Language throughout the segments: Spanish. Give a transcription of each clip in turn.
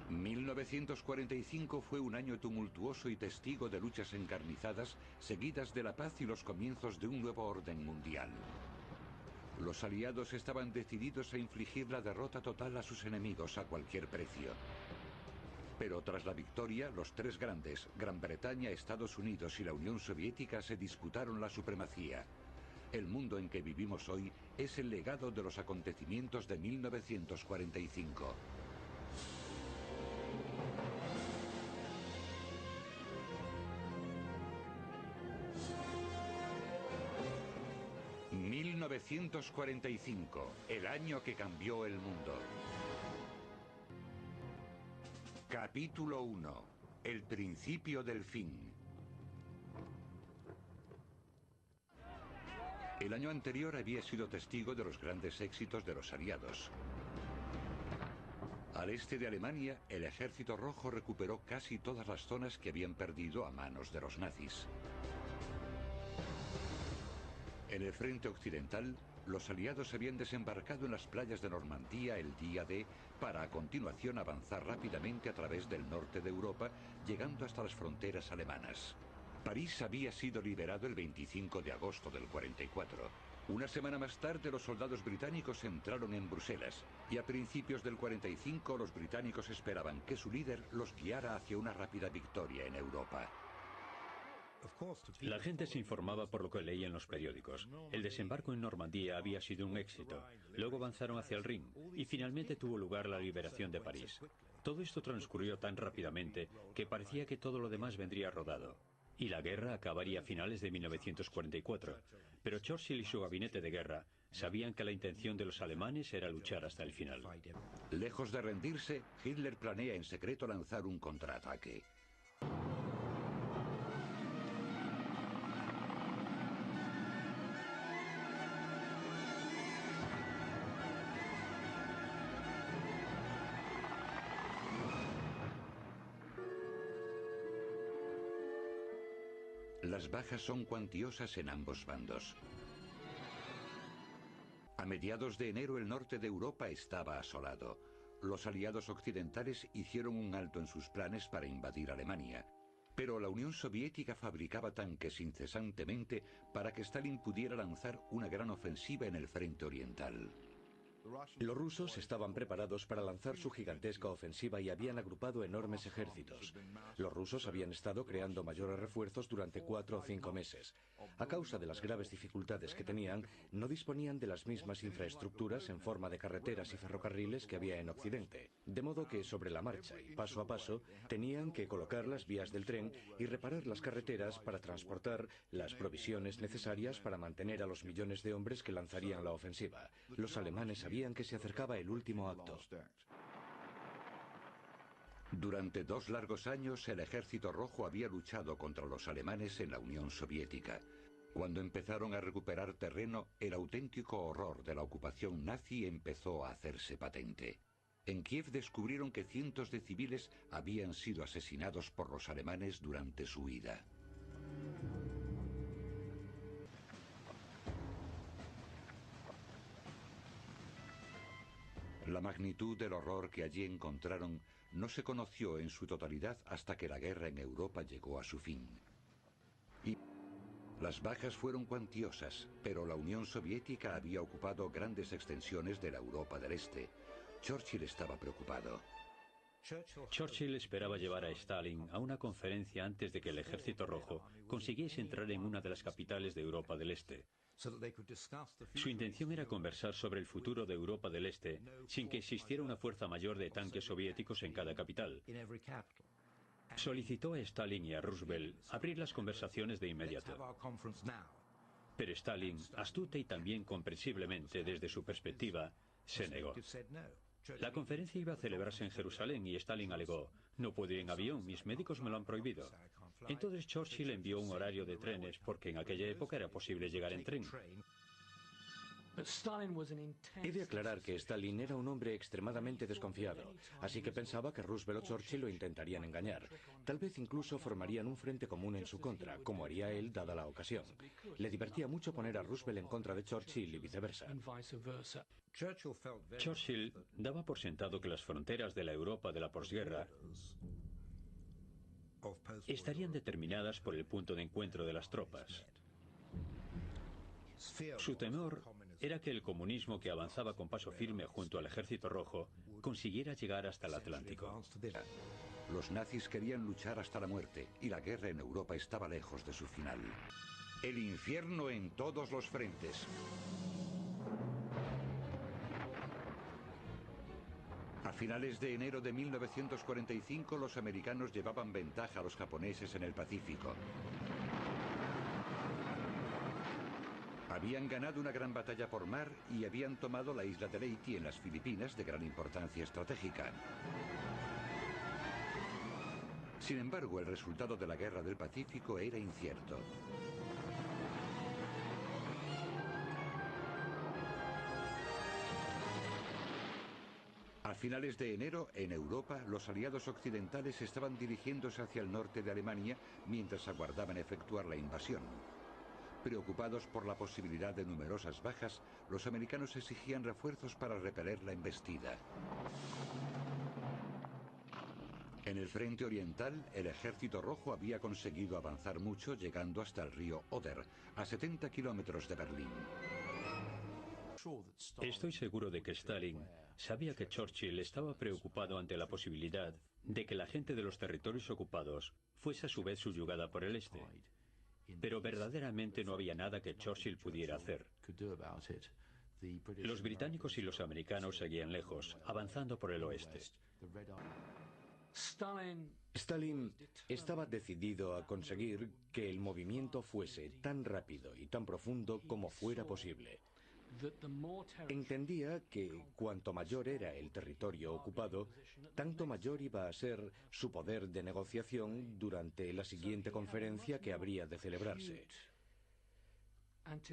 1945 fue un año tumultuoso y testigo de luchas encarnizadas, seguidas de la paz y los comienzos de un nuevo orden mundial. Los aliados estaban decididos a infligir la derrota total a sus enemigos a cualquier precio. Pero tras la victoria, los tres grandes, Gran Bretaña, Estados Unidos y la Unión Soviética, se disputaron la supremacía. El mundo en que vivimos hoy es el legado de los acontecimientos de 1945. ...1945, el año que cambió el mundo. Capítulo 1. El principio del fin. El año anterior había sido testigo de los grandes éxitos de los aliados. Al este de Alemania, el Ejército Rojo recuperó casi todas las zonas que habían perdido a manos de los nazis. En el frente occidental, los aliados habían desembarcado en las playas de Normandía el día D para a continuación avanzar rápidamente a través del norte de Europa, llegando hasta las fronteras alemanas. París había sido liberado el 25 de agosto del 44. Una semana más tarde, los soldados británicos entraron en Bruselas, y a principios del 45 los británicos esperaban que su líder los guiara hacia una rápida victoria en Europa. La gente se informaba por lo que leía en los periódicos. El desembarco en Normandía había sido un éxito. Luego avanzaron hacia el Rin y finalmente tuvo lugar la liberación de París. Todo esto transcurrió tan rápidamente que parecía que todo lo demás vendría rodado. Y la guerra acabaría a finales de 1944. Pero Churchill y su gabinete de guerra sabían que la intención de los alemanes era luchar hasta el final. Lejos de rendirse, Hitler planea en secreto lanzar un contraataque. Las bajas son cuantiosas en ambos bandos. A mediados de enero el norte de Europa estaba asolado. Los aliados occidentales hicieron un alto en sus planes para invadir Alemania. Pero la Unión Soviética fabricaba tanques incesantemente para que Stalin pudiera lanzar una gran ofensiva en el frente oriental. Los rusos estaban preparados para lanzar su gigantesca ofensiva y habían agrupado enormes ejércitos. Los rusos habían estado creando mayores refuerzos durante 4 o 5 meses. A causa de las graves dificultades que tenían, no disponían de las mismas infraestructuras en forma de carreteras y ferrocarriles que había en Occidente. De modo que sobre la marcha y paso a paso, tenían que colocar las vías del tren y reparar las carreteras para transportar las provisiones necesarias para mantener a los millones de hombres que lanzarían la ofensiva. Los alemanes sabían que se acercaba el último acto. Durante 2 largos años, el Ejército Rojo había luchado contra los alemanes en la Unión Soviética. Cuando empezaron a recuperar terreno, el auténtico horror de la ocupación nazi empezó a hacerse patente. En Kiev descubrieron que cientos de civiles habían sido asesinados por los alemanes durante su huida. La magnitud del horror que allí encontraron no se conoció en su totalidad hasta que la guerra en Europa llegó a su fin. Y las bajas fueron cuantiosas, pero la Unión Soviética había ocupado grandes extensiones de la Europa del Este. Churchill estaba preocupado. Churchill esperaba llevar a Stalin a una conferencia antes de que el Ejército Rojo consiguiese entrar en una de las capitales de Europa del Este. Su intención era conversar sobre el futuro de Europa del Este sin que existiera una fuerza mayor de tanques soviéticos en cada capital. Solicitó a Stalin y a Roosevelt abrir las conversaciones de inmediato. Pero Stalin, astuta y también comprensiblemente desde su perspectiva, se negó. La conferencia iba a celebrarse en Jerusalén y Stalin alegó: no puedo ir en avión, mis médicos me lo han prohibido. Entonces Churchill envió un horario de trenes porque en aquella época era posible llegar en tren. He de aclarar que Stalin era un hombre extremadamente desconfiado, así que pensaba que Roosevelt o Churchill lo intentarían engañar. Tal vez incluso formarían un frente común en su contra, como haría él dada la ocasión. Le divertía mucho poner a Roosevelt en contra de Churchill y viceversa. Churchill daba por sentado que las fronteras de la Europa de la posguerra estarían determinadas por el punto de encuentro de las tropas. Su temor era que el comunismo, que avanzaba con paso firme junto al Ejército Rojo, consiguiera llegar hasta el Atlántico. Los nazis querían luchar hasta la muerte y la guerra en Europa estaba lejos de su final. El infierno en todos los frentes. A finales de enero de 1945, los americanos llevaban ventaja a los japoneses en el Pacífico. Habían ganado una gran batalla por mar y habían tomado la isla de Leyte en las Filipinas, de gran importancia estratégica. Sin embargo, el resultado de la Guerra del Pacífico era incierto. A finales de enero, en Europa, los aliados occidentales estaban dirigiéndose hacia el norte de Alemania mientras aguardaban efectuar la invasión. Preocupados por la posibilidad de numerosas bajas, los americanos exigían refuerzos para repeler la embestida. En el frente oriental, el Ejército Rojo había conseguido avanzar mucho, llegando hasta el río Oder, a 70 kilómetros de Berlín. Estoy seguro de que Stalin sabía que Churchill estaba preocupado ante la posibilidad de que la gente de los territorios ocupados fuese a su vez subyugada por el este. Pero verdaderamente no había nada que Churchill pudiera hacer. Los británicos y los americanos seguían lejos, avanzando por el oeste. Stalin estaba decidido a conseguir que el movimiento fuese tan rápido y tan profundo como fuera posible. Entendía que cuanto mayor era el territorio ocupado, tanto mayor iba a ser su poder de negociación durante la siguiente conferencia que habría de celebrarse.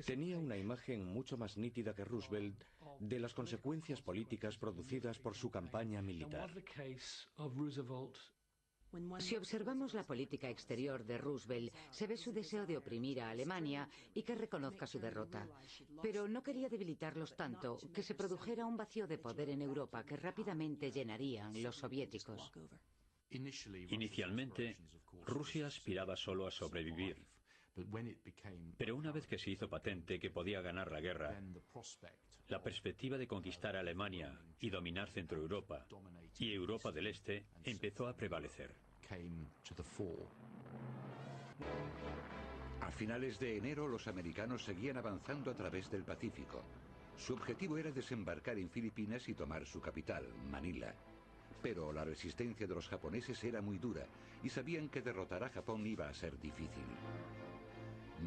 Tenía una imagen mucho más nítida que Roosevelt de las consecuencias políticas producidas por su campaña militar. Si observamos la política exterior de Roosevelt, se ve su deseo de oprimir a Alemania y que reconozca su derrota. Pero no quería debilitarlos tanto que se produjera un vacío de poder en Europa que rápidamente llenarían los soviéticos. Inicialmente, Rusia aspiraba solo a sobrevivir. Pero una vez que se hizo patente que podía ganar la guerra, la perspectiva de conquistar a Alemania y dominar Centroeuropa y Europa del Este empezó a prevalecer. A finales de enero, los americanos seguían avanzando a través del Pacífico. Su objetivo era desembarcar en Filipinas y tomar su capital, Manila. Pero la resistencia de los japoneses era muy dura y sabían que derrotar a Japón iba a ser difícil.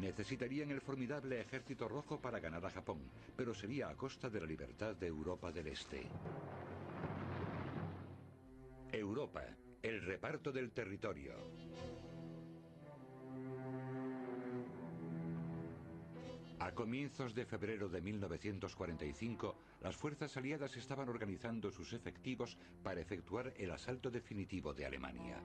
Necesitarían el formidable Ejército Rojo para ganar a Japón, pero sería a costa de la libertad de Europa del Este. Europa, el reparto del territorio. A comienzos de febrero de 1945, las fuerzas aliadas estaban organizando sus efectivos para efectuar el asalto definitivo de Alemania.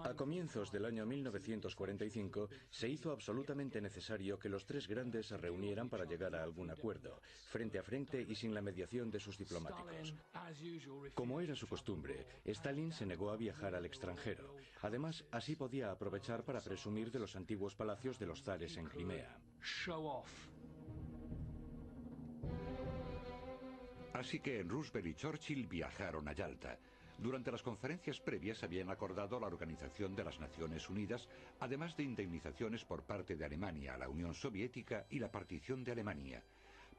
A comienzos del año 1945 se hizo absolutamente necesario que los tres grandes se reunieran para llegar a algún acuerdo, frente a frente y sin la mediación de sus diplomáticos. Como era su costumbre, Stalin se negó a viajar al extranjero. Además, así podía aprovechar para presumir de los antiguos palacios de los zares en Crimea. Así que Roosevelt y Churchill viajaron a Yalta. Durante las conferencias previas habían acordado la organización de las Naciones Unidas, además de indemnizaciones por parte de Alemania a la Unión Soviética y la partición de Alemania.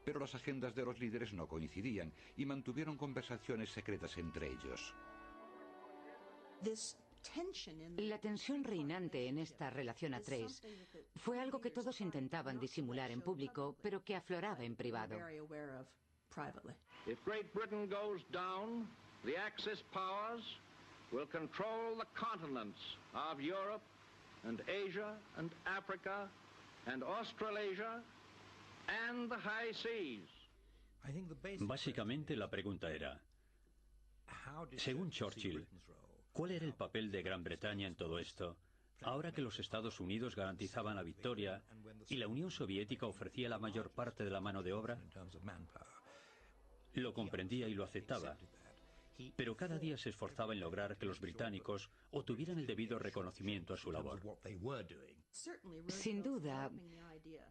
Pero las agendas de los líderes no coincidían y mantuvieron conversaciones secretas entre ellos. La tensión reinante en esta relación a tres fue algo que todos intentaban disimular en público, pero que afloraba en privado. If Great Britain goes down, the Axis powers will control the continents of Europe and Asia and Africa and Australasia and the high seas. Básicamente la pregunta era, según Churchill, ¿cuál era el papel de Gran Bretaña en todo esto? Ahora que los Estados Unidos garantizaban la victoria y la Unión Soviética ofrecía la mayor parte de la mano de obra, lo comprendía y lo aceptaba. Pero cada día se esforzaba en lograr que los británicos obtuvieran el debido reconocimiento a su labor. Sin duda,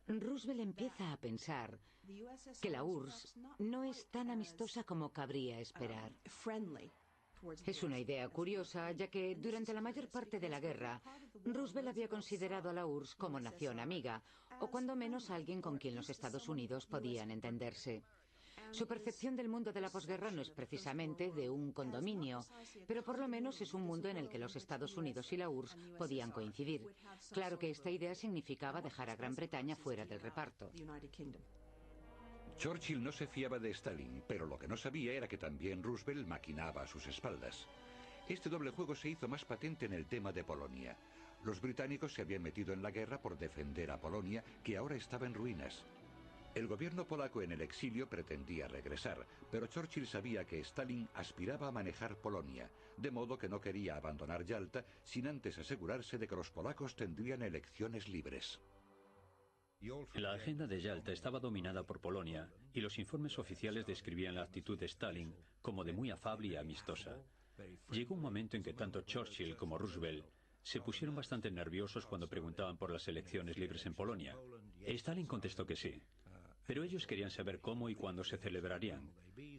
Roosevelt empieza a pensar que la URSS no es tan amistosa como cabría esperar. Es una idea curiosa, ya que durante la mayor parte de la guerra, Roosevelt había considerado a la URSS como nación amiga, o cuando menos alguien con quien los Estados Unidos podían entenderse. Su percepción del mundo de la posguerra no es precisamente de un condominio, pero por lo menos es un mundo en el que los Estados Unidos y la URSS podían coincidir. Claro que esta idea significaba dejar a Gran Bretaña fuera del reparto. Churchill no se fiaba de Stalin, pero lo que no sabía era que también Roosevelt maquinaba a sus espaldas. Este doble juego se hizo más patente en el tema de Polonia. Los británicos se habían metido en la guerra por defender a Polonia, que ahora estaba en ruinas. El gobierno polaco en el exilio pretendía regresar, pero Churchill sabía que Stalin aspiraba a manejar Polonia, de modo que no quería abandonar Yalta sin antes asegurarse de que los polacos tendrían elecciones libres. La agenda de Yalta estaba dominada por Polonia y los informes oficiales describían la actitud de Stalin como de muy afable y amistosa. Llegó un momento en que tanto Churchill como Roosevelt se pusieron bastante nerviosos cuando preguntaban por las elecciones libres en Polonia. Stalin contestó que sí, pero ellos querían saber cómo y cuándo se celebrarían.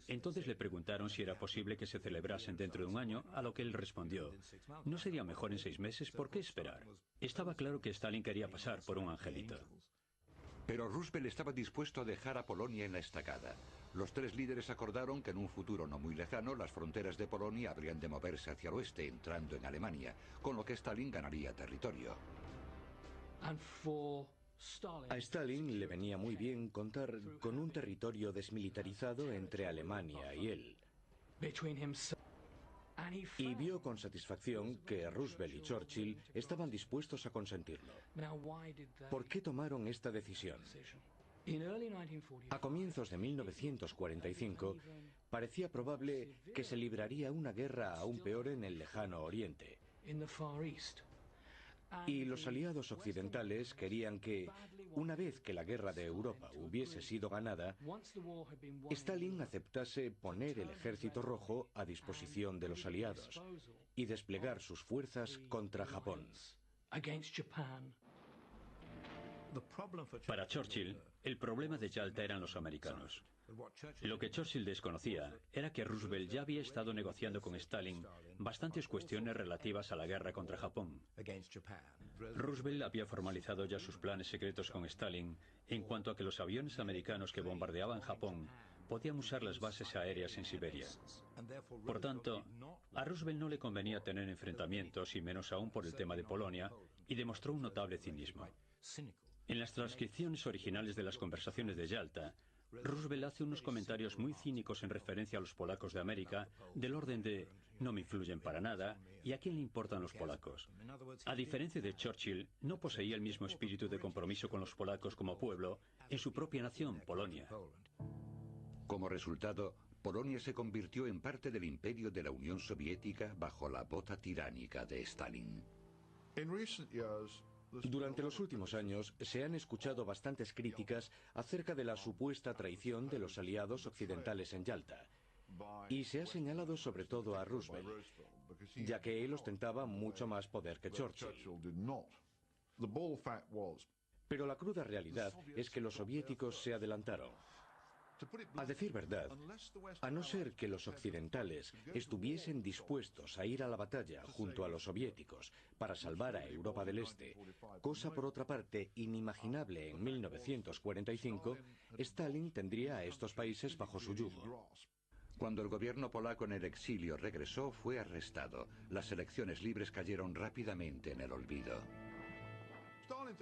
Entonces le preguntaron si era posible que se celebrasen dentro de un año, a lo que él respondió, ¿no sería mejor en 6 meses? ¿Por qué esperar? Estaba claro que Stalin quería pasar por un angelito. Pero Roosevelt estaba dispuesto a dejar a Polonia en la estacada. Los tres líderes acordaron que en un futuro no muy lejano las fronteras de Polonia habrían de moverse hacia el oeste, entrando en Alemania, con lo que Stalin ganaría territorio. A Stalin le venía muy bien contar con un territorio desmilitarizado entre Alemania y él. Y vio con satisfacción que Roosevelt y Churchill estaban dispuestos a consentirlo. ¿Por qué tomaron esta decisión? A comienzos de 1945, parecía probable que se libraría una guerra aún peor en el lejano Oriente. Y los aliados occidentales querían que, una vez que la guerra de Europa hubiese sido ganada, Stalin aceptase poner el ejército rojo a disposición de los aliados y desplegar sus fuerzas contra Japón. Para Churchill, el problema de Yalta eran los americanos. Lo que Churchill desconocía era que Roosevelt ya había estado negociando con Stalin bastantes cuestiones relativas a la guerra contra Japón. Roosevelt había formalizado ya sus planes secretos con Stalin en cuanto a que los aviones americanos que bombardeaban Japón podían usar las bases aéreas en Siberia. Por tanto, a Roosevelt no le convenía tener enfrentamientos, y menos aún por el tema de Polonia, y demostró un notable cinismo. En las transcripciones originales de las conversaciones de Yalta, Roosevelt hace unos comentarios muy cínicos en referencia a los polacos de América, del orden de «no me influyen para nada» y «¿a quién le importan los polacos?». A diferencia de Churchill, no poseía el mismo espíritu de compromiso con los polacos como pueblo en su propia nación, Polonia. Como resultado, Polonia se convirtió en parte del imperio de la Unión Soviética bajo la bota tiránica de Stalin. Durante los últimos años se han escuchado bastantes críticas acerca de la supuesta traición de los aliados occidentales en Yalta, y se ha señalado sobre todo a Roosevelt, ya que él ostentaba mucho más poder que Churchill. Pero la cruda realidad es que los soviéticos se adelantaron. A decir verdad, a no ser que los occidentales estuviesen dispuestos a ir a la batalla junto a los soviéticos para salvar a Europa del Este, cosa por otra parte inimaginable en 1945, Stalin tendría a estos países bajo su yugo. Cuando el gobierno polaco en el exilio regresó, fue arrestado. Las elecciones libres cayeron rápidamente en el olvido.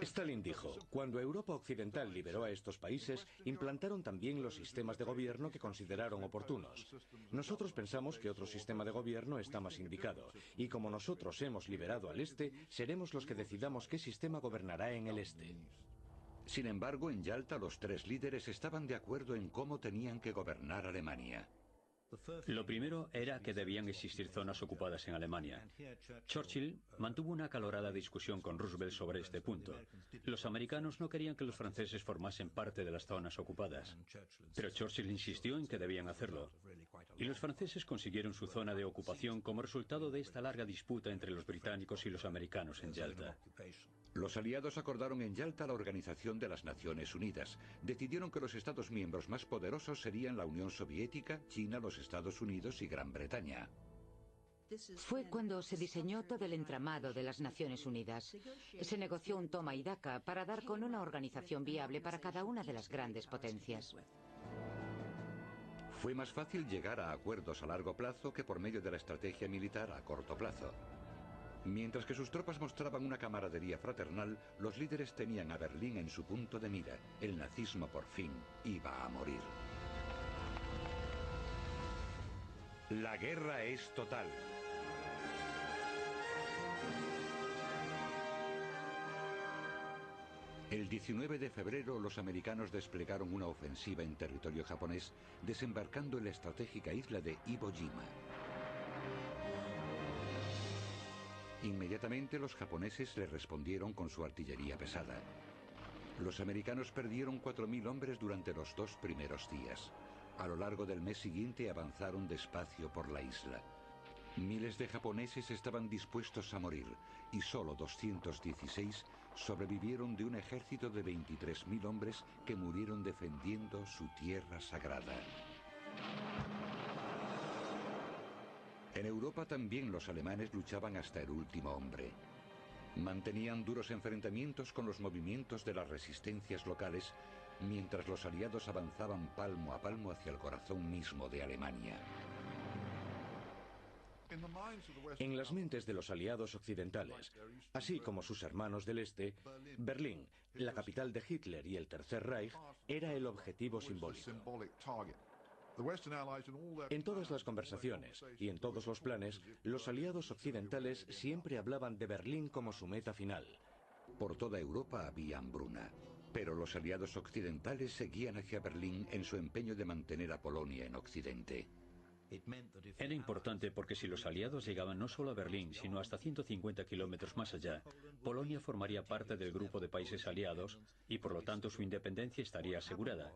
Stalin dijo, cuando Europa Occidental liberó a estos países, implantaron también los sistemas de gobierno que consideraron oportunos. Nosotros pensamos que otro sistema de gobierno está más indicado, y como nosotros hemos liberado al Este, seremos los que decidamos qué sistema gobernará en el Este. Sin embargo, en Yalta los tres líderes estaban de acuerdo en cómo tenían que gobernar Alemania. Lo primero era que debían existir zonas ocupadas en Alemania. Churchill mantuvo una acalorada discusión con Roosevelt sobre este punto. Los americanos no querían que los franceses formasen parte de las zonas ocupadas, pero Churchill insistió en que debían hacerlo. Y los franceses consiguieron su zona de ocupación como resultado de esta larga disputa entre los británicos y los americanos en Yalta. Los aliados acordaron en Yalta la Organización de las Naciones Unidas. Decidieron que los Estados miembros más poderosos serían la Unión Soviética, China, los Estados Unidos y Gran Bretaña. Fue cuando se diseñó todo el entramado de las Naciones Unidas. Se negoció un toma y daca para dar con una organización viable para cada una de las grandes potencias. Fue más fácil llegar a acuerdos a largo plazo que por medio de la estrategia militar a corto plazo. Mientras que sus tropas mostraban una camaradería fraternal, los líderes tenían a Berlín en su punto de mira. El nazismo por fin iba a morir. La guerra es total. El 19 de febrero los americanos desplegaron una ofensiva en territorio japonés, desembarcando en la estratégica isla de Iwo Jima. Inmediatamente los japoneses le respondieron con su artillería pesada. Los americanos perdieron 4.000 hombres durante los 2 primeros días. A lo largo del mes siguiente avanzaron despacio por la isla. Miles de japoneses estaban dispuestos a morir y solo 216 sobrevivieron de un ejército de 23.000 hombres que murieron defendiendo su tierra sagrada. En Europa también los alemanes luchaban hasta el último hombre. Mantenían duros enfrentamientos con los movimientos de las resistencias locales, mientras los aliados avanzaban palmo a palmo hacia el corazón mismo de Alemania. En las mentes de los aliados occidentales, así como sus hermanos del Este, Berlín, la capital de Hitler y el Tercer Reich, era el objetivo simbólico. En todas las conversaciones y en todos los planes, los aliados occidentales siempre hablaban de Berlín como su meta final. Por toda Europa había hambruna, pero los aliados occidentales seguían hacia Berlín en su empeño de mantener a Polonia en Occidente. Era importante porque si los aliados llegaban no solo a Berlín, sino hasta 150 kilómetros más allá, Polonia formaría parte del grupo de países aliados y por lo tanto su independencia estaría asegurada.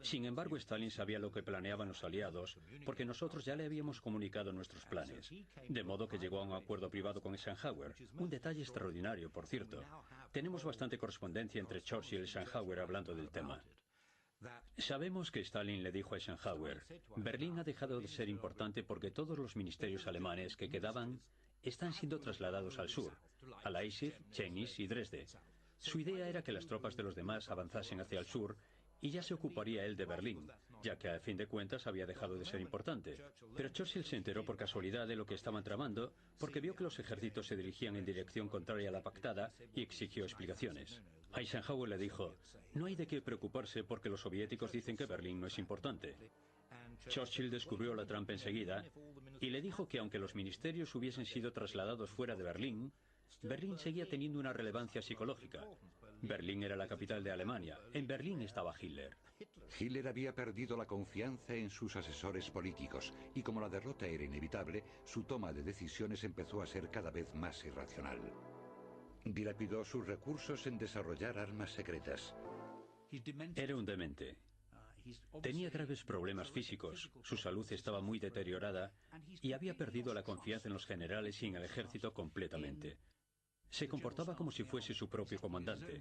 Sin embargo, Stalin sabía lo que planeaban los aliados porque nosotros ya le habíamos comunicado nuestros planes, de modo que llegó a un acuerdo privado con Eisenhower, un detalle extraordinario, por cierto. Tenemos bastante correspondencia entre Churchill y Eisenhower hablando del tema. Sabemos que Stalin le dijo a Eisenhower, Berlín ha dejado de ser importante porque todos los ministerios alemanes que quedaban están siendo trasladados al sur, a Leipzig, Chemnitz y Dresde. Su idea era que las tropas de los demás avanzasen hacia el sur y ya se ocuparía él de Berlín, ya que a fin de cuentas había dejado de ser importante. Pero Churchill se enteró por casualidad de lo que estaban tramando porque vio que los ejércitos se dirigían en dirección contraria a la pactada y exigió explicaciones. Eisenhower le dijo, no hay de qué preocuparse porque los soviéticos dicen que Berlín no es importante. Churchill descubrió la trampa enseguida y le dijo que aunque los ministerios hubiesen sido trasladados fuera de Berlín, Berlín seguía teniendo una relevancia psicológica. Berlín era la capital de Alemania. En Berlín estaba Hitler. Hitler había perdido la confianza en sus asesores políticos y como la derrota era inevitable, su toma de decisiones empezó a ser cada vez más irracional. Dilapidó sus recursos en desarrollar armas secretas. Era un demente. Tenía graves problemas físicos, su salud estaba muy deteriorada y había perdido la confianza en los generales y en el ejército completamente. Se comportaba como si fuese su propio comandante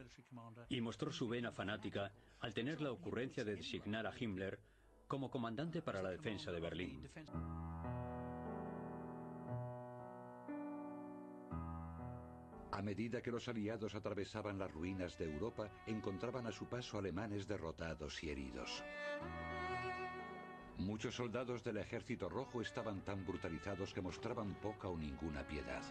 y mostró su vena fanática al tener la ocurrencia de designar a Himmler como comandante para la defensa de Berlín. A medida que los aliados atravesaban las ruinas de Europa, encontraban a su paso alemanes derrotados y heridos. Muchos soldados del Ejército Rojo estaban tan brutalizados que mostraban poca o ninguna piedad.